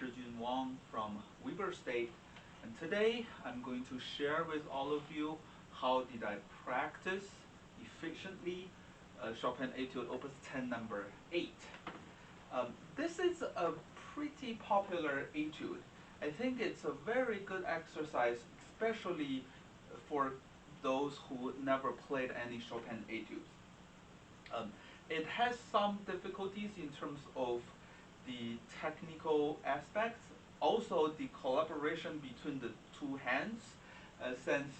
Shijun Wang from Weber State, and today I'm going to share with all of you how did I practice efficiently Chopin Etude Opus 10 number 8. This is a pretty popular etude. I think it's a very good exercise, especially for those who never played any Chopin etudes. It has some difficulties in terms of the technical aspects, also the collaboration between the two hands, since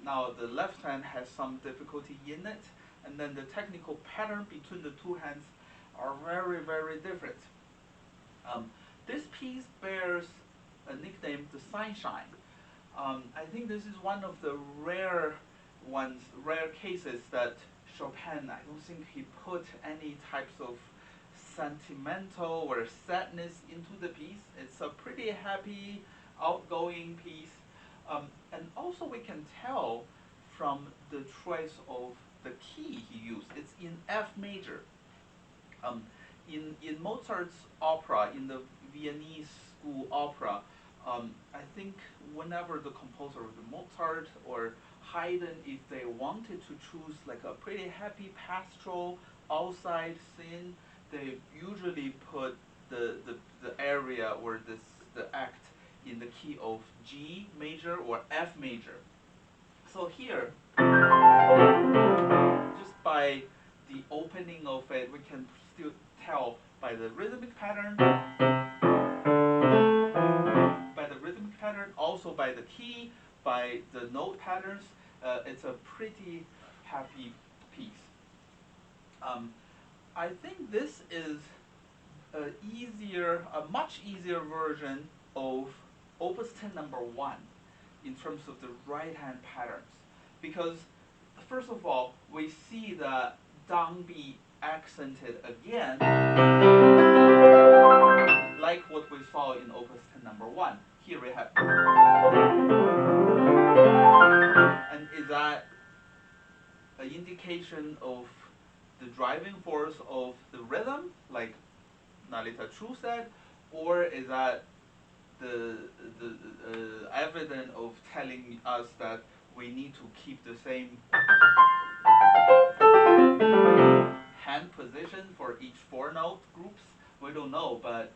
now the left hand has some difficulty in it, and then the technical pattern between the two hands are very, very different. This piece bears a nickname, the Sunshine. I think this is one of the rare cases that Chopin, I don't think he put any types of sentimental or sadness into the piece. It's a pretty happy, outgoing piece. And also we can tell from the choice of the key he used. It's in F major. In Mozart's opera, in the Viennese school opera, I think whenever the composer, Mozart or Haydn, if they wanted to choose like a pretty happy pastoral outside scene, they usually put the area or the act in the key of G major or F major. So here, just by the opening of it, we can still tell by the rhythmic pattern, also by the key, by the note patterns. It's a pretty happy piece. I think this is a much easier version of Opus 10 number 1 in terms of the right hand patterns, because first of all, we see the downbeat accented again, like what we saw in Opus 10 number 1. Here we have, and is that an indication of the driving force of the rhythm, like Nalita Chu said, or is that the evidence of telling us that we need to keep the same hand position for each four note groups? We don't know, but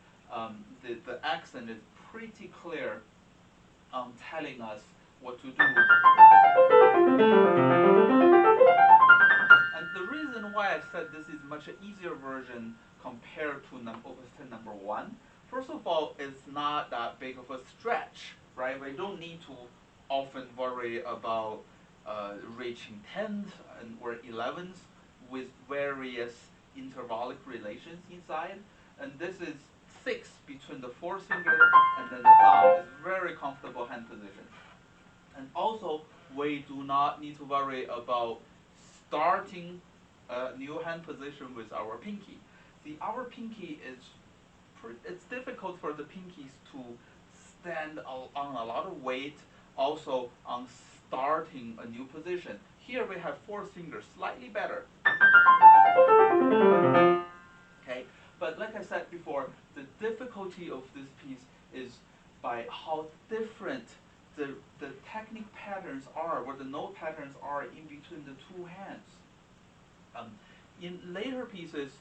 the accent is pretty clear on telling us what to do. And the reason why I said this is much easier version compared to Opus 10 number 1, first of all, it's not that big of a stretch, right? We don't need to often worry about reaching 10th or 11th with various intervallic relations inside. And this is 6 between the forefinger and then the thumb. It's very comfortable hand position. And also, we do not need to worry about starting a new hand position with our pinky. See, our pinky it's difficult for the pinkies to stand on a lot of weight, also on starting a new position. Here we have 4 fingers, slightly better. Okay, but like I said before, the difficulty of this piece is by how different the technique patterns are, or the note patterns are in between the two hands. In later pieces,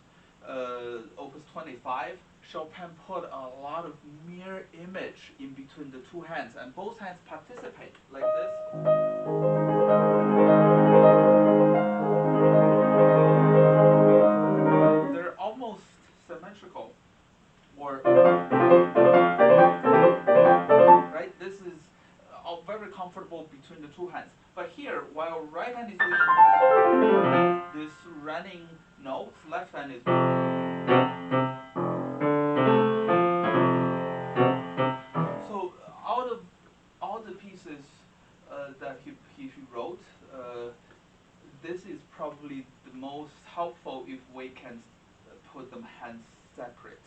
Opus 25, Chopin put a lot of mirror image in between the two hands, and both hands participate, like this. They're almost symmetrical, or right? This is very comfortable between the two hands. But here, while right hand is doing this running notes, left hand is. So out of all the pieces that he wrote, this is probably the most helpful if we can put them hands separate.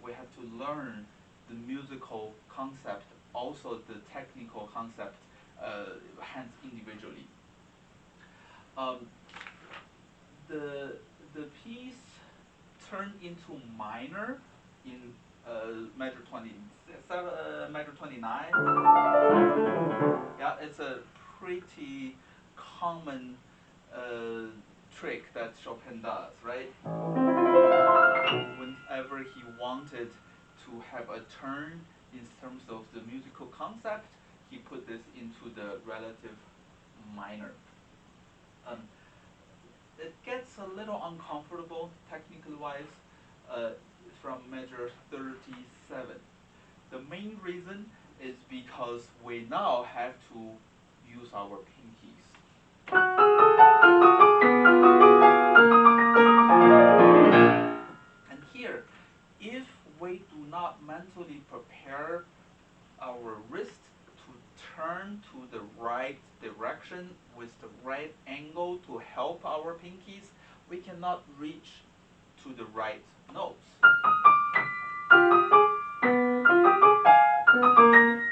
We have to learn the musical concept, also the technical concept, hands individually. The piece turned into minor in measure 27, measure 29. Yeah, it's a pretty common trick that Chopin does, right? Whenever he wanted to have a turn in terms of the musical concept, he put this into the relative minor. It gets a little uncomfortable technically wise from measure 37. The main reason is because we now have to use our pinkies. And here, if we do not mentally prepare our wrist to turn to the right direction with the right angle to help our pinkies, we cannot reach to the right notes.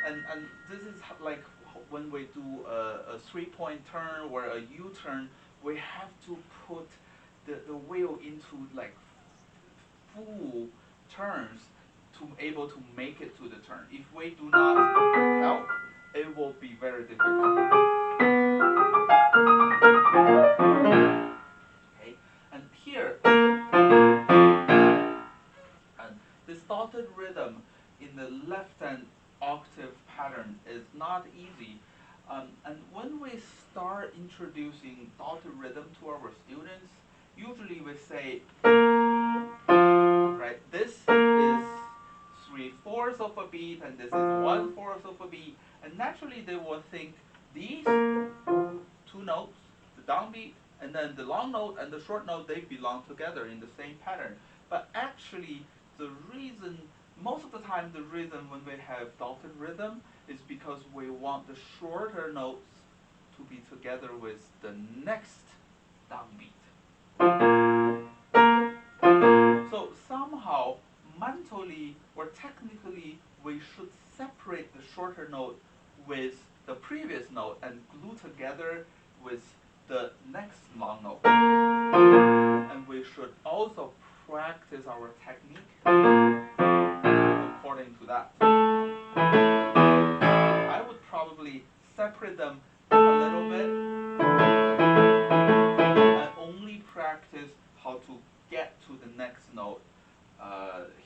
And this is like when we do a 3-point turn or a U-turn, we have to put the wheel into like full turns to able to make it to the turn. If we do not help, it will be very difficult. Okay, and here, and this dotted rhythm in the left hand octave pattern is not easy. And when we start introducing dotted rhythm to our students, usually we say, right, this is 3/4 of a beat, and this is 1/4 of a beat, and naturally they will think these two notes, the downbeat, and then the long note and the short note, they belong together in the same pattern. But actually, the reason, most of the time, the reason when we have dotted rhythm is because we want the shorter notes to be together with the next downbeat. So somehow, mentally or technically, we should separate the shorter note with the previous note and glue together with the next long note. And we should also practice our technique according to that. I would probably separate them a little bit and only practice how to get to the next note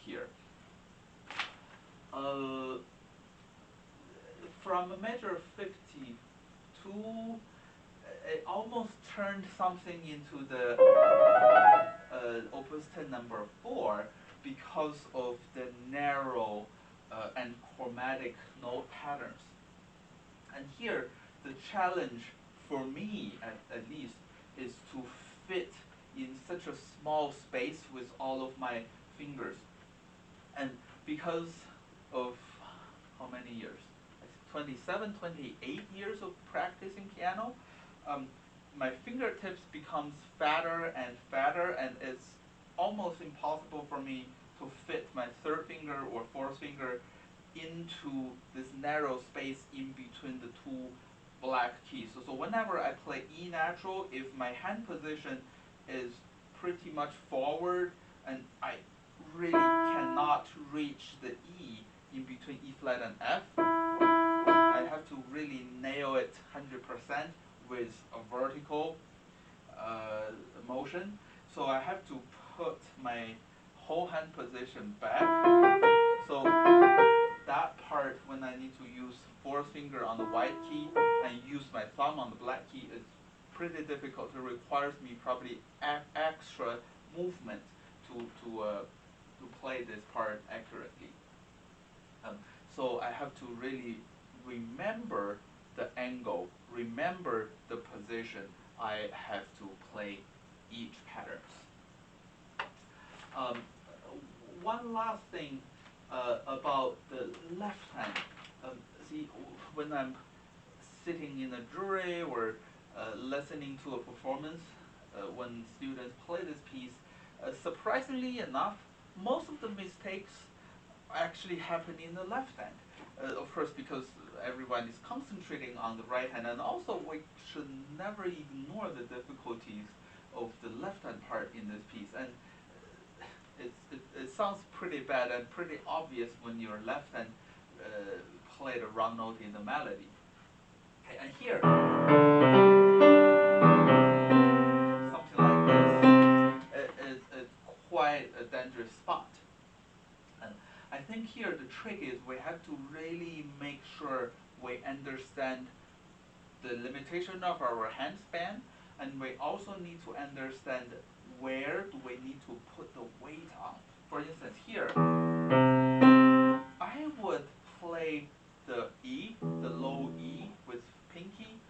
here. From measure 52, it almost turned something into the Opus 10 number 4 because of the narrow and chromatic note patterns. And here, the challenge for me, at least, is to fit in such a small space with all of my fingers. And because of how many years? 27, 28 years of practicing piano, my fingertips becomes fatter and it's almost impossible for me to fit my third finger or fourth finger into this narrow space in between the two black keys. So whenever I play E natural, if my hand position is pretty much forward and I really cannot reach the E in between E flat and F, I have to really nail it 100% with a vertical motion. So I have to put my whole hand position back. So that part, when I need to use fourth finger on the white key and use my thumb on the black key, is pretty difficult. It requires me probably extra movement to play this part accurately. So I have to really remember the angle, remember the position I have to play each patterns. One last thing about the left hand. See, when I'm sitting in a jury or listening to a performance, when students play this piece, surprisingly enough, most of the mistakes actually happen in the left hand. Of course, because everyone is concentrating on the right hand, and also we should never ignore the difficulties of the left hand part in this piece. And it sounds pretty bad and pretty obvious when your left hand play the wrong note in the melody. Okay, and here, something like this is quite a dangerous spot. And I think here the trick is we have to really make sure we understand the limitation of our hand span, and we also need to understand where do we need to put the weight on. For instance, here, I would play the E, the low E with pinky,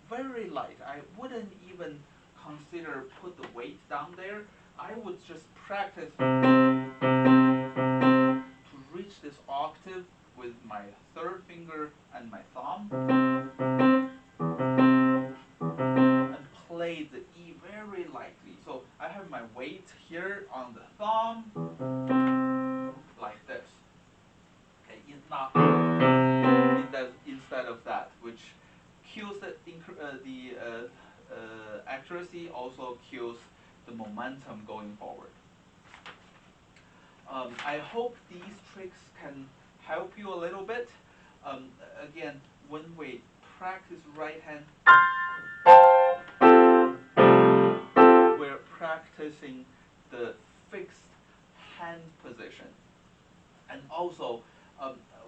very light. I wouldn't even consider put the weight down there. I would just practice to reach this octave with my third finger and my thumb, and play the E very lightly. So I have my weight here on the thumb, like this. Okay, not instead of that, which kills the accuracy, also kills the momentum going forward. I hope these tricks can help you a little bit. Again, when we practice right hand, we're practicing the fixed hand position. And also,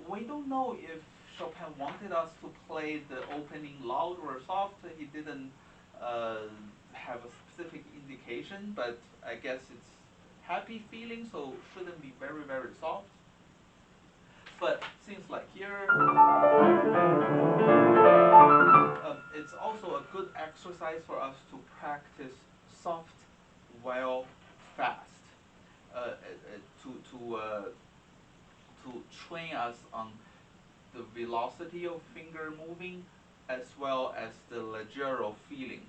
we don't know if Chopin wanted us to play the opening loud or soft. He didn't have a specific indication, but I guess it's happy feeling, so shouldn't be very, very soft. But things like here, it's also a good exercise for us to practice soft while fast, to train us on the velocity of finger moving as well as the leggero feeling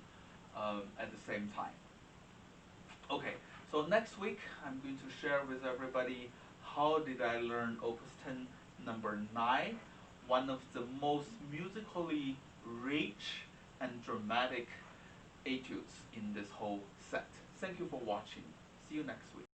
at the same time. Okay, so next week I'm going to share with everybody how did I learn Opus 10 number 9, one of the most musically rich and dramatic etudes in this whole set. Thank you for watching. See you next week.